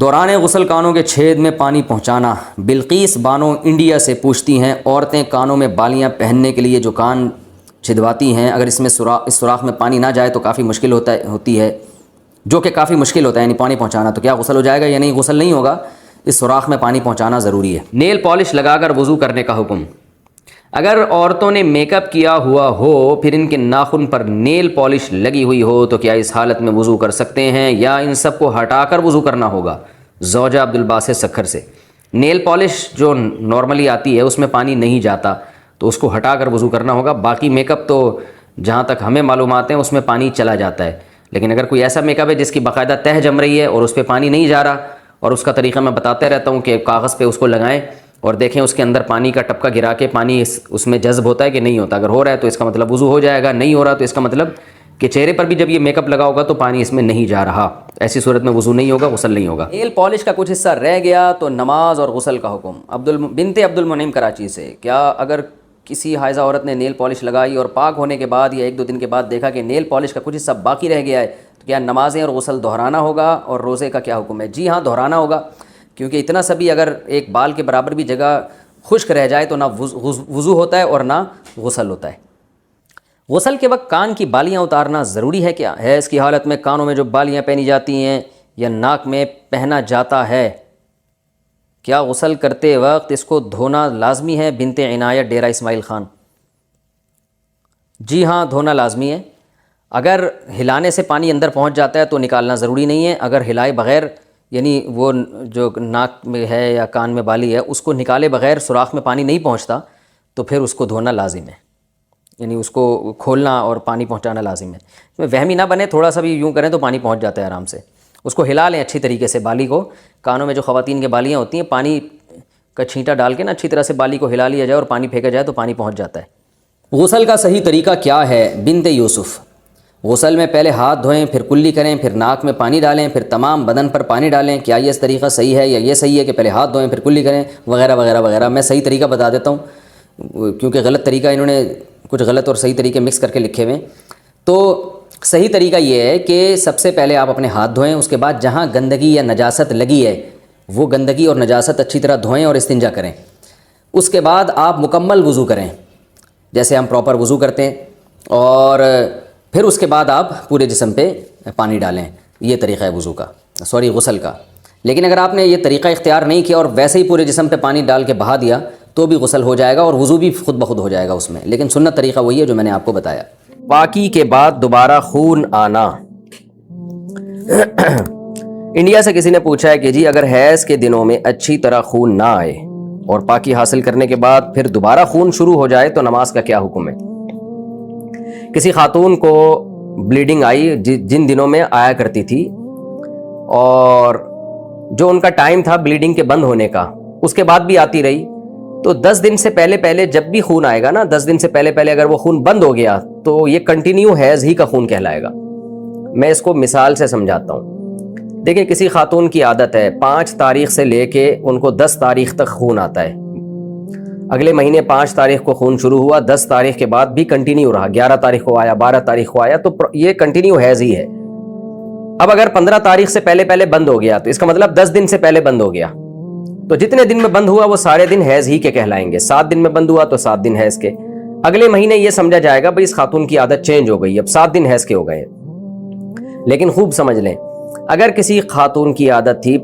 دوران غسل کانوں کے چھید میں پانی پہنچانا۔ بلقیس بانو انڈیا سے پوچھتی ہیں، عورتیں کانوں میں بالیاں پہننے کے لیے جو کان چھدواتی ہیں، اگر اس سوراخ میں پانی نہ جائے تو کافی مشکل ہوتی ہے، جو کہ کافی مشکل ہوتا ہے یعنی پانی پہنچانا، تو کیا غسل ہو جائے گا یا نہیں؟ غسل نہیں ہوگا، اس سوراخ میں پانی پہنچانا ضروری ہے۔ نیل پالش لگا کر وضو کرنے کا حکم۔ اگر عورتوں نے میک اپ کیا ہوا ہو پھر ان کے ناخن پر نیل پالش لگی ہوئی ہو تو کیا اس حالت میں وضو کر سکتے ہیں یا ان سب کو ہٹا کر وضو کرنا ہوگا؟ زوجہ عبدالباسط سکھر سے۔ نیل پالش جو نارملی آتی ہے اس میں پانی نہیں جاتا تو اس کو ہٹا کر وضو کرنا ہوگا۔ باقی میک اپ تو جہاں تک ہمیں معلومات ہیں اس میں پانی چلا جاتا ہے، لیکن اگر کوئی ایسا میک اپ ہے جس کی باقاعدہ تہ جم رہی ہے اور اس پہ پانی نہیں جا رہا، اور اس کا طریقہ میں بتاتا رہتا ہوں کہ کاغذ پہ اس کو لگائیں اور دیکھیں اس کے اندر پانی کا ٹپکا گرا کے پانی اس میں جذب ہوتا ہے کہ نہیں ہوتا۔ اگر ہو رہا ہے تو اس کا مطلب وضو ہو جائے گا، نہیں ہو رہا تو اس کا مطلب کہ چہرے پر بھی جب یہ میک اپ لگا ہوگا تو پانی اس میں نہیں جا رہا، ایسی صورت میں وضو نہیں ہوگا، غسل نہیں ہوگا۔ نیل پالش کا کچھ حصہ رہ گیا تو نماز اور غسل کا حکم۔ بنت عبد المنعم کراچی سے، کیا اگر کسی حائضہ عورت نے نیل پالش لگائی اور پاک ہونے کے بعد یا 1-2 دن کے بعد دیکھا کہ نیل پالش کا کچھ حصہ باقی رہ گیا ہے تو کیا نمازیں اور غسل دہرانا ہوگا اور روزے کا کیا حکم ہے؟ جی ہاں، دہرانا ہوگا، کیونکہ اتنا سا بھی اگر ایک بال کے برابر بھی جگہ خشک رہ جائے تو نہ وضو ہوتا ہے اور نہ غسل ہوتا ہے۔ غسل کے وقت کان کی بالیاں اتارنا ضروری ہے کیا؟ ہے اس کی حالت میں کانوں میں جو بالیاں پہنی جاتی ہیں یا ناک میں پہنا جاتا ہے، کیا غسل کرتے وقت اس کو دھونا لازمی ہے؟ بنت عنایت ڈیرہ اسماعیل خان۔ جی ہاں، دھونا لازمی ہے۔ اگر ہلانے سے پانی اندر پہنچ جاتا ہے تو نکالنا ضروری نہیں ہے۔ اگر ہلائے بغیر یعنی وہ جو ناک میں ہے یا کان میں بالی ہے اس کو نکالے بغیر سوراخ میں پانی نہیں پہنچتا تو پھر اس کو دھونا لازم ہے، یعنی اس کو کھولنا اور پانی پہنچانا لازم ہے۔ وہمی نہ بنے، تھوڑا سا بھی یوں کریں تو پانی پہنچ جاتا ہے آرام سے۔ اس کو ہلا لیں اچھی طریقے سے، بالی کو، کانوں میں جو خواتین کے بالیاں ہوتی ہیں پانی کا چھینٹا ڈال کے نا اچھی طرح سے بالی کو ہلا لیا جائے اور پانی پھینکا جائے تو پانی پہنچ جاتا ہے۔ غسل کا صحیح طریقہ کیا ہے؟ بنت یوسف۔ غسل میں پہلے ہاتھ دھوئیں، پھر کلی کریں، پھر ناک میں پانی ڈالیں، پھر تمام بدن پر پانی ڈالیں۔ کیا یہ طریقہ صحیح ہے یا یہ صحیح ہے کہ پہلے ہاتھ دھوئیں پھر کلی کریں وغیرہ وغیرہ وغیرہ؟ میں صحیح طریقہ بتا دیتا ہوں کیونکہ غلط طریقہ انہوں نے کچھ غلط اور صحیح طریقے مکس کر کے لکھے ہوئے ہیں۔ تو صحیح طریقہ یہ ہے کہ سب سے پہلے آپ اپنے ہاتھ دھوئیں، اس کے بعد جہاں گندگی یا نجاست لگی ہے وہ گندگی اور نجاست اچھی طرح دھوئیں اور استنجا کریں۔ اس کے بعد آپ مکمل وضو کریں جیسے ہم پراپر وضو کرتے ہیں، اور پھر اس کے بعد آپ پورے جسم پہ پانی ڈالیں۔ یہ طریقہ ہے وضو کا، غسل کا۔ لیکن اگر آپ نے یہ طریقہ اختیار نہیں کیا اور ویسے ہی پورے جسم پہ پانی ڈال کے بہا دیا تو بھی غسل ہو جائے گا اور وضو بھی خود بخود ہو جائے گا اس میں، لیکن سنت طریقہ وہی ہے جو میں نے آپ کو بتایا۔ پاکی کے بعد دوبارہ خون آنا۔ انڈیا سے کسی نے پوچھا ہے کہ جی اگر حیض کے دنوں میں اچھی طرح خون نہ آئے اور پاکی حاصل کرنے کے بعد پھر دوبارہ خون شروع ہو جائے تو نماز کا کیا حکم ہے؟ کسی خاتون کو بلیڈنگ آئی جن دنوں میں آیا کرتی تھی، اور جو ان کا ٹائم تھا بلیڈنگ کے بند ہونے کا اس کے بعد بھی آتی رہی، تو 10 دن سے پہلے جب بھی خون آئے گا نا، 10 دن سے پہلے اگر وہ خون بند ہو گیا تو یہ کنٹینیو حیض ہی کا خون کہلائے گا۔ میں اس کو مثال سے سمجھاتا ہوں۔ دیکھیں کسی خاتون کی عادت ہے 5 تاریخ سے لے کے ان کو 10 تاریخ تک خون آتا ہے، اگلے مہینے 5 تاریخ کو خون شروع ہوا، 10 تاریخ کے بعد بھی کنٹینیو رہا، 11 تاریخ کو آیا، 12 تاریخ کو آیا، تو یہ کنٹینیو حیض ہی ہے۔ اب اگر 15 تاریخ سے پہلے بند ہو گیا تو اس کا مطلب 10 دن سے پہلے بند ہو گیا، تو جتنے دن میں بند ہوا وہ سارے دن حیض ہی کے کہلائیں گے۔ 7 دن میں بند ہوا تو 7 دن حیض کے۔ اگلے مہینے یہ سمجھا جائے گا بھئی اس خاتون کی عادت چینج ہو گئی، اب 7 دن حیض کے ہو گئے۔ لیکن خوب سمجھ لیں، اگر کسی خاتون کی عادت تھی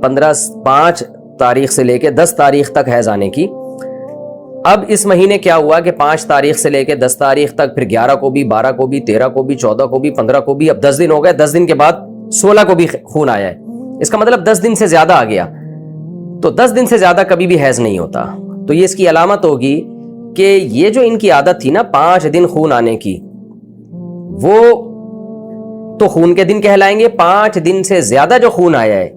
5 تاریخ سے لے کے 10 تاریخ تک حیض آنے کی، اب اس مہینے کیا ہوا کہ 5 تاریخ سے لے کے 10 تاریخ تک، پھر 11 کو بھی، 12 کو بھی، 13 کو بھی، 14 کو بھی، 15 کو بھی، اب 10 دن ہو گئے، 10 دن کے بعد 16 کو بھی خون آیا ہے، اس کا مطلب 10 دن سے زیادہ آ گیا۔ تو 10 دن سے زیادہ کبھی بھی حیض نہیں ہوتا، تو یہ اس کی علامت ہوگی کہ یہ جو ان کی عادت تھی نا 5 دن خون آنے کی، وہ تو خون کے دن کہلائیں گے، 5 دن سے زیادہ جو خون آیا ہے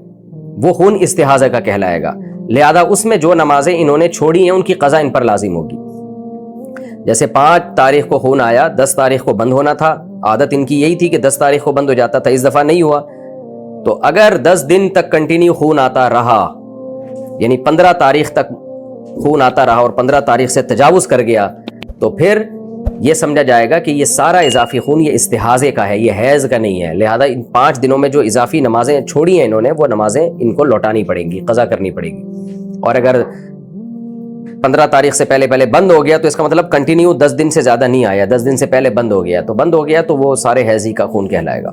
وہ خون استحاضہ کا کہلائے گا، لہذا اس میں جو نمازیں انہوں نے چھوڑی ہیں ان کی قضا ان پر لازم ہوگی۔ جیسے 5 تاریخ کو خون آیا، 10 تاریخ کو بند ہونا تھا، عادت ان کی یہی تھی کہ 10 تاریخ کو بند ہو جاتا تھا، اس دفعہ نہیں ہوا، تو اگر 10 دن تک کنٹینیو خون آتا رہا، یعنی 15 تاریخ تک خون آتا رہا اور 15 تاریخ سے تجاوز کر گیا، تو پھر یہ سمجھا جائے گا کہ یہ سارا اضافی خون یہ استحاضے کا ہے، یہ حیض کا نہیں ہے، لہذا ان 5 دنوں میں جو اضافی نمازیں چھوڑی ہیں انہوں نے، وہ نمازیں ان کو لوٹانی پڑیں گی، قضا کرنی پڑے گی۔ اور اگر 15 تاریخ سے پہلے بند ہو گیا تو اس کا مطلب کنٹینیو 10 دن سے زیادہ نہیں آیا، 10 دن سے پہلے بند ہو گیا تو وہ سارے حیضی کا خون کہلائے گا۔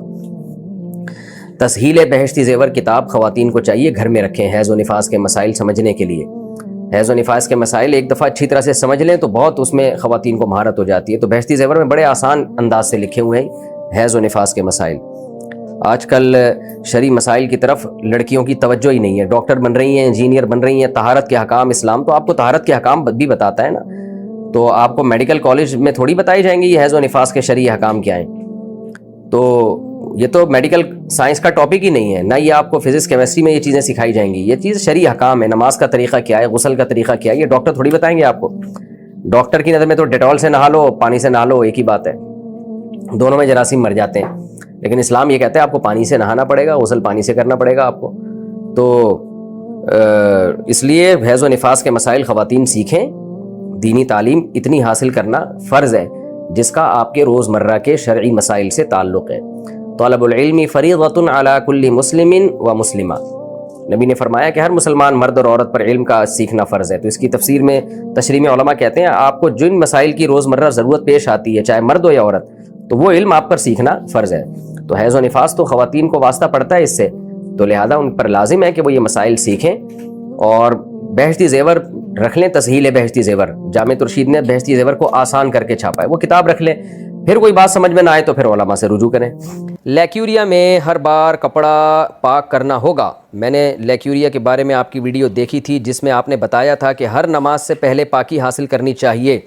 تسہیل بہشتی زیور کتاب خواتین کو چاہیے گھر میں رکھیں حیض و نفاس کے مسائل سمجھنے کے لیے۔ حیض و نفاس کے مسائل ایک دفعہ اچھی طرح سے سمجھ لیں تو بہت اس میں خواتین کو مہارت ہو جاتی ہے۔ تو بہشتی زیور میں بڑے آسان انداز سے لکھے ہوئے ہیں حیض و نفاس کے مسائل۔ آج کل شرعی مسائل کی طرف لڑکیوں کی توجہ ہی نہیں ہے، ڈاکٹر بن رہی ہیں، انجینئر بن رہی ہیں، طہارت کے احکام اسلام تو آپ کو طہارت کے احکام بھی بتاتا ہے نا، تو آپ کو میڈیکل کالج میں تھوڑی بتائی جائیں گے یہ حیض و نفاس کے شرعی احکام کیا ہیں۔ تو یہ تو میڈیکل سائنس کا ٹاپک ہی نہیں ہے، نہ یہ آپ کو فزکس کیمسٹری میں یہ چیزیں سکھائی جائیں گی، یہ چیز شرعی احکام ہے۔ نماز کا طریقہ کیا ہے، غسل کا طریقہ کیا ہے، یہ ڈاکٹر تھوڑی بتائیں گے آپ کو۔ ڈاکٹر کی نظر میں تو ڈیٹول سے نہا لو، پانی سے نہا لو، ایک ہی بات ہے، دونوں میں جراثیم مر جاتے ہیں۔ لیکن اسلام یہ کہتا ہے آپ کو پانی سے نہانا پڑے گا، غسل پانی سے کرنا پڑے گا آپ کو۔ تو اس لیے حیض و نفاس کے مسائل خواتین سیکھیں، دینی تعلیم اتنی حاصل کرنا فرض ہے جس کا آپ کے روزمرہ کے شرعی مسائل سے تعلق ہے۔ طلب العلم فریضۃ علی کل مسلم و مسلمہ، نبی نے فرمایا کہ ہر مسلمان مرد اور عورت پر علم کا سیکھنا فرض ہے۔ تو اس کی تفسیر میں تشریح میں علماء کہتے ہیں آپ کو جن مسائل کی روزمرہ ضرورت پیش آتی ہے چاہے مرد ہو یا عورت، تو وہ علم آپ پر سیکھنا فرض ہے۔ تو حیض و نفاس تو خواتین کو واسطہ پڑتا ہے اس سے، تو لہذا ان پر لازم ہے کہ وہ یہ مسائل سیکھیں اور بہشتی زیور رکھ لیں۔ تسہیل بہشتی زیور، جامع ترشید نے بہشتی زیور کو آسان کر کے چھاپا ہے، وہ کتاب رکھ لیں، پھر کوئی بات سمجھ میں نہ آئے تو پھر علماء سے رجوع کریں۔ لیکیوریا میں ہر بار کپڑا پاک کرنا ہوگا۔ میں نے لیکیوریا کے بارے میں آپ کی ویڈیو دیکھی تھی جس میں آپ نے بتایا تھا کہ ہر نماز سے پہلے پاکی حاصل کرنی چاہیے،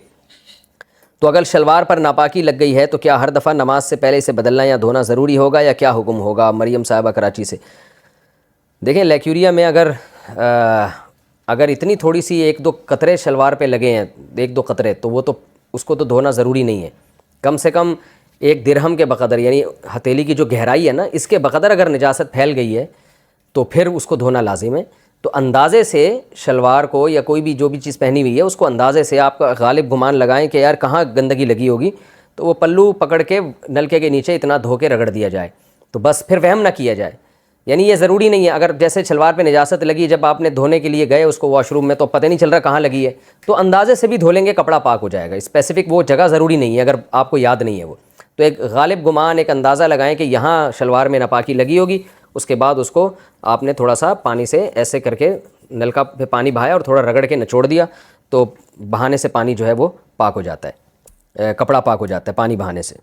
تو اگر شلوار پر ناپاکی لگ گئی ہے تو کیا ہر دفعہ نماز سے پہلے اسے بدلنا یا دھونا ضروری ہوگا یا کیا حکم ہوگا؟ مریم صاحبہ کراچی سے۔ دیکھیں لیکیوریا میں اگر اتنی تھوڑی سی 1-2 قطرے شلوار پہ لگے ہیں، 1-2 قطرے، تو وہ تو اس کو تو دھونا ضروری نہیں ہے۔ کم سے کم 1 درہم کے بقدر، یعنی ہتھیلی کی جو گہرائی ہے نا، اس کے بقدر اگر نجاست پھیل گئی ہے تو پھر اس کو دھونا لازم ہے۔ تو اندازے سے شلوار کو یا کوئی بھی جو بھی چیز پہنی ہوئی ہے اس کو اندازے سے آپ کا غالب گمان لگائیں کہ یار کہاں گندگی لگی ہوگی، تو وہ پلو پکڑ کے نلکے کے نیچے اتنا دھو کے رگڑ دیا جائے، تو بس پھر وہم نہ کیا جائے۔ یعنی یہ ضروری نہیں ہے، اگر جیسے شلوار پہ نجاست لگی، جب آپ نے دھونے کے لیے گئے اس کو واش روم میں تو پتہ نہیں چل رہا کہاں لگی ہے، تو اندازے سے بھی دھو لیں گے کپڑا پاک ہو جائے گا۔ اسپیسیفک وہ جگہ ضروری نہیں ہے اگر آپ کو یاد نہیں ہے وہ، تو ایک غالب گمان، ایک اندازہ لگائیں کہ یہاں شلوار میں ناپاکی لگی ہوگی، اس کے بعد اس کو آپ نے تھوڑا سا پانی سے ایسے کر کے نلکا پہ پانی بہایا اور تھوڑا رگڑ کے نچوڑ دیا، تو بہانے سے پانی جو ہے وہ پاک ہو جاتا ہے، کپڑا پاک ہو جاتا ہے پانی بہانے سے۔